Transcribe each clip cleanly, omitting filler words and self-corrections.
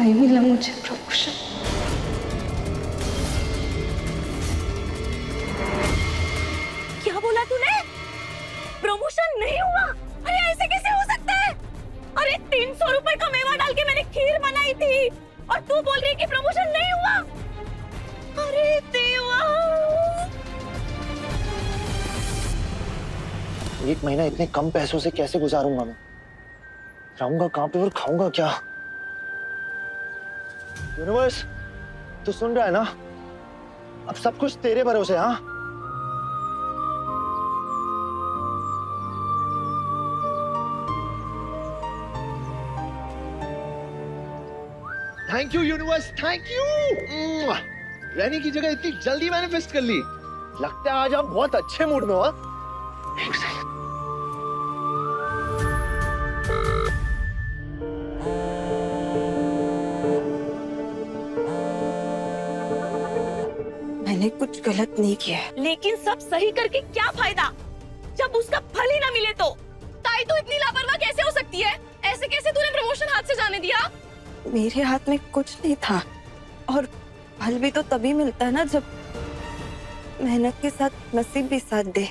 नहीं मिला मुझे प्रमोशन। क्या बोला तूने? प्रमोशन नहीं हुआ? अरे ऐसे कैसे हो सकता है? अरे 300 रुपए का मेवा डाल के मैंने खीर बनाई थी और तू बोल रही है कि प्रमोशन नहीं हुआ? अरे देवा! 1 महीना इतने कम पैसों से कैसे गुजारूंगा मैं? रहूंगा कहाँ पे और खाऊंगा क्या? यूनिवर्स, तू सुन रहा है ना? अब सब कुछ तेरे भरोसे। हाँ, thank you universe, thank you. रहने की जगह इतनी जल्दी मैनिफेस्ट कर ली। लगता है आज आप बहुत अच्छे मूड में हो। एक सेकंड। मैंने कुछ गलत नहीं किया है। लेकिन सब सही करके क्या फायदा जब उसका फल ही ना मिले तो? ताई तू इतनी लापरवाह कैसे हो सकती है? ऐसे कैसे तूने प्रमोशन हाथ से जाने दिया? मेरे हाथ में कुछ नहीं था, और फल भी तो तभी मिलता है ना जब मेहनत के साथ नसीब भी साथ दे।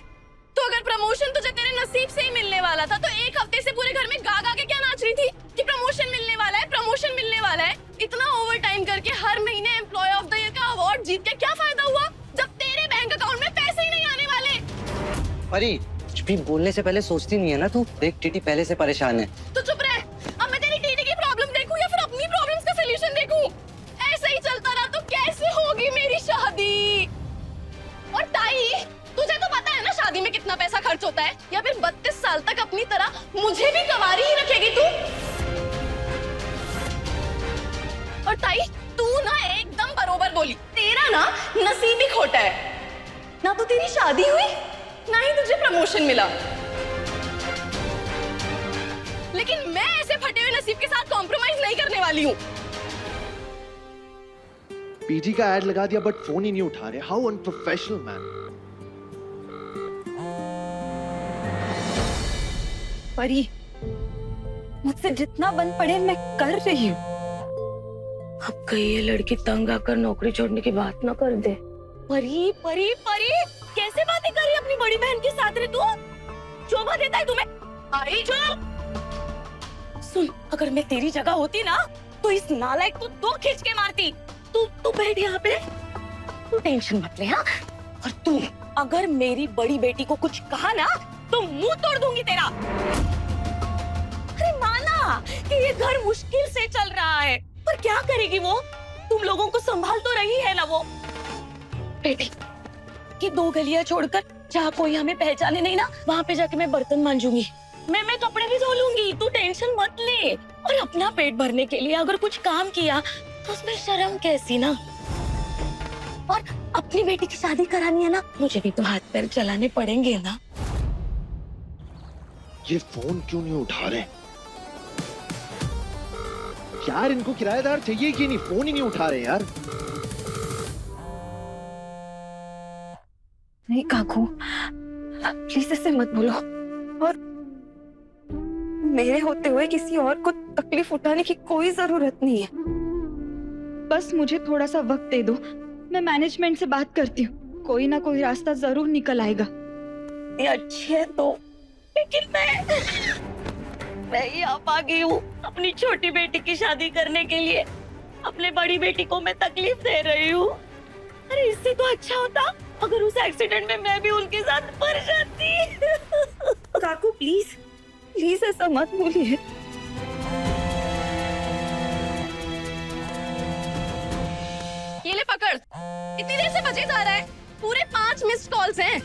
तो अगर प्रमोशन तुझे तेरे नसीब से ही मिलने वाला था तो 1 हफ्ते से पूरे घर में गा गा के क्या नाच रही थी कि प्रमोशन मिलने वाला है, प्रमोशन मिलने वाला है? इतना ओवर टाइम करके हर महीने एम्प्लॉय ऑफ द ईयर का अवार्ड जीत के क्या फायदा हुआ जब तेरे बैंक अकाउंट में पैसे ही नहीं आने वाले? परी, कुछ भी बोलने से पहले सोचती नहीं है ना तू? देख टीटी पहले से परेशान है। तो चुप रह। अब मैं तेरी टीटी की प्रॉब्लम देखूं या फिर अपनी प्रॉब्लम्स का सलूशन देखूं? ऐसे ही चलता रहा तो कैसे होगी मेरी शादी? और ताई, तुझे तो पता है ना शादी में कितना पैसा खर्च होता है? या फिर 32 साल तक अपनी तरह मुझे भी कवारी ही रखेगी तू? और ताई, तू ना एकदम बरोबर बोली। तेरा ना नसीब ही खोटा है। ना तो तेरी शादी हुई, ना ही तुझे प्रमोशन मिला। लेकिन मैं ऐसे फटे हुए नसीब के साथ कॉम्प्रोमाइज नहीं करने वाली हूँ। पीजी का एड लगा दिया बट फोन ही नहीं उठा रहे। How unprofessional man. परी, मुझसे जितना बन पड़े मैं कर रही हूँ। अब कहीं ये लड़की तंग आकर नौकरी छोड़ने की बात ना कर दे। परी परी परी, कैसे बातें कर रही अपनी बड़ी बहन के साथ रे तू? शोभा देता है तुम्हें? आई जो सुन, अगर मैं तेरी जगह होती ना तो इस नालायक को 2 खींच के मारती। तू बैठ यहाँ पे, तू टेंशन मत ले। हाँ, और तू अगर मेरी बड़ी बेटी को कुछ कहा ना तो मुंह तोड़ दूंगी तेरा। अरे माना कि ये घर मुश्किल से चल रहा है, पर क्या करेगी वो? तुम लोगों को संभाल तो रही है ना वो। बेटी, कि 2 गलियां छोड़कर जहाँ कोई हमें पहचाने नहीं ना, वहाँ पे जाके मैं बर्तन मांजूंगी, मैं कपड़े भी धो लूंगी। तू टेंशन मत ले। और अपना पेट भरने के लिए अगर कुछ काम किया तो उसमें शर्म कैसी ना? और अपनी बेटी की शादी करानी है ना, मुझे भी तो हाथ पैर चलाने पड़ेंगे ना। ये फोन क्यों नहीं उठा रहे यार? इनको किराएदार चाहिए कि नहीं? फोन ही नहीं उठा रहे यार। नहीं काकू, प्लीज ऐसे मत बोलो। और मेरे होते हुए किसी और को तकलीफ उठाने की कोई जरूरत नहीं है। बस मुझे थोड़ा सा वक्त दे दो, मैं मैनेजमेंट से बात करती हूँ। कोई ना कोई रास्ता जरूर निकल आएगा। ये अच्छी है तो, लेकिन मैं यहाँ आ गई हूँ अपनी छोटी बेटी की शादी करने के लिए। अपने बड़ी बेटी को मैं तकलीफ दे रही हूँ। अरे इससे तो अच्छा होता अगर उस एक्सीडेंट में मैं भी उनके साथ मर जाती। काकू प्लीज प्लीज ऐसा मत बोलिए। ये ले पकड़, इतनी देर से बजे जा रहा है, पूरे 5 मिस्ड कॉल्स हैं।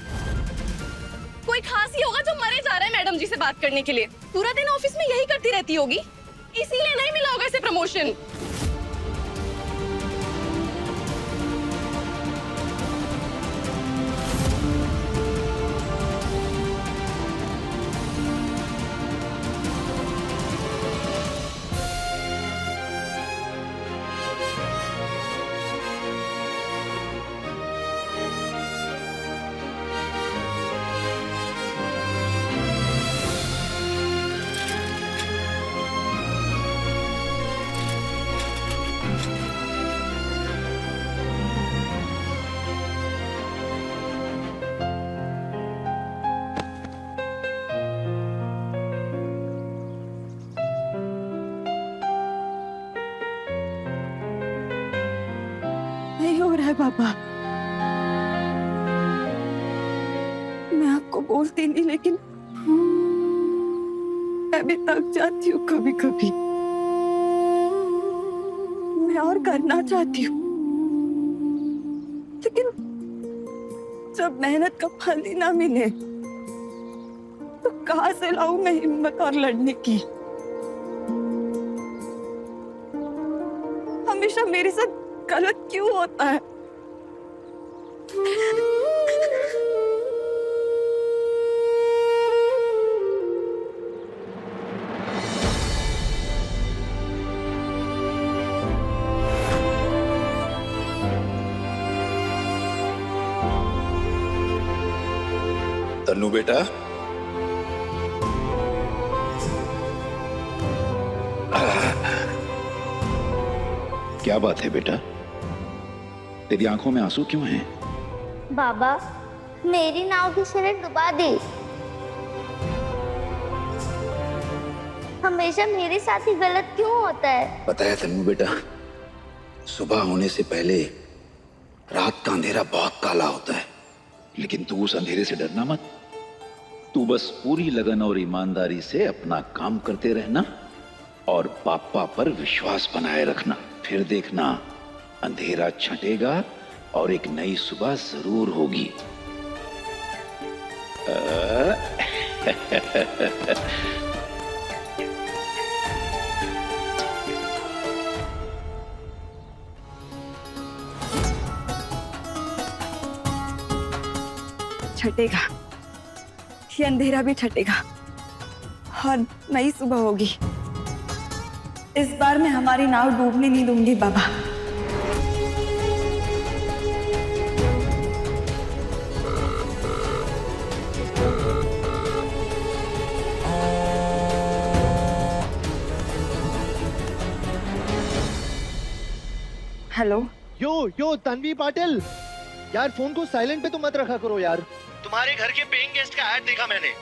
कोई खास ही होगा जो मरे जा रहा है मैडम जी से बात करने के लिए। पूरा दिन ऑफिस में यही करती रहती होगी, इसीलिए नहीं मिला होगा इसे प्रमोशन। पापा। मैं आपको बोलती नहीं, लेकिन मैं भी थक जाती हूँ कभी कभी। मैं और करना चाहती हूँ, लेकिन जब मेहनत का फल ही ना मिले तो कहाँ से लाऊं मैं हिम्मत और लड़ने की। हमेशा मेरे साथ गलत क्यों होता है? तन्नू बेटा, क्या बात है बेटा? तेरी आंखों में आंसू क्यों हैं? बाबा, मेरी नाव किसी ने डुबा दी। हमेशा मेरे साथ ही गलत क्यों होता है? पता है तन्नू बेटा, सुबह होने से पहले रात का अंधेरा बहुत काला होता है, लेकिन तू उस अंधेरे से डरना मत। तू बस पूरी लगन और ईमानदारी से अपना काम करते रहना और पापा पर विश्वास बनाए रखना। फिर देखना, अंधेरा छंटेगा और एक नई सुबह जरूर होगी। छटेगा, ये अंधेरा भी छटेगा और नई सुबह होगी। इस बार मैं हमारी नाव डूबने नहीं दूंगी बाबा। हेलो, यो तन्वी पाटिल, यार फोन को साइलेंट पे तो मत रखा करो यार। तुम्हारे घर के पेइंग गेस्ट का ऐड देखा मैंने।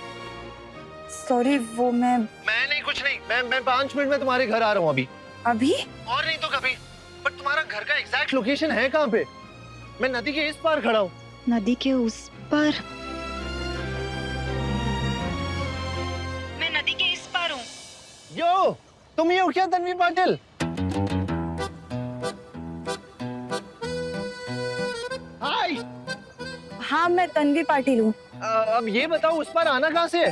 सॉरी, वो मैं नहीं, कुछ नहीं, मैं 5 मिनट में तुम्हारे घर आ रहा हूँ अभी। अभी। और नहीं तो कभी। पर तुम्हारा घर का एग्जैक्ट लोकेशन है कहाँ पे? मैं नदी के इस पार खड़ा हूँ। नदी के उस पर? मैं नदी के इस पार हूँ। यो, तुम ही हो क्या तन्वी पाटिल? हाय। हाँ, मैं तन्वी पाटिल हूँ। अब ये बताओ, उस पार आना कहाँ से है?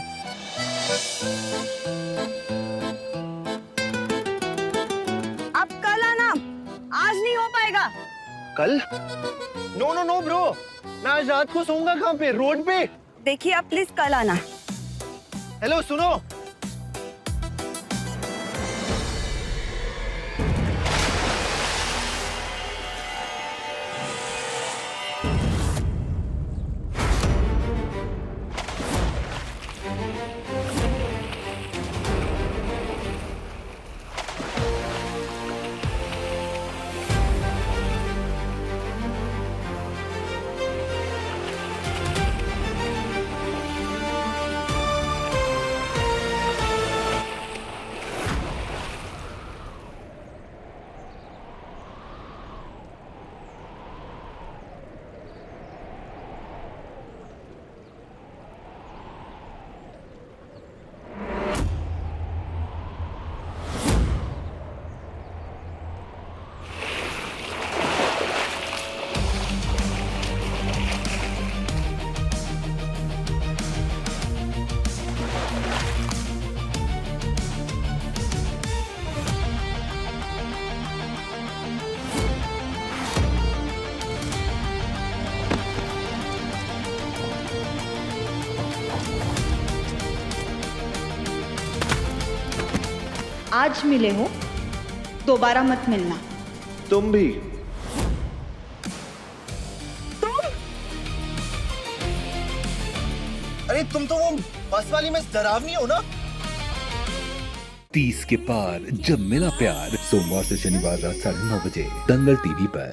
अब कल आना, आज नहीं हो पाएगा। कल? नो ब्रो, मैं आज रात को सोऊंगा कहाँ पे? रोड पे। देखिए, आप प्लीज कल आना। हेलो, सुनो। आज मिले हो, दोबारा मत मिलना। तुम भी। अरे तुम तो वो बस वाली में डरावनी हो ना? 30 के पार जब मिला प्यार, सोमवार से शनिवार रात 9:30 बजे दंगल टीवी पर।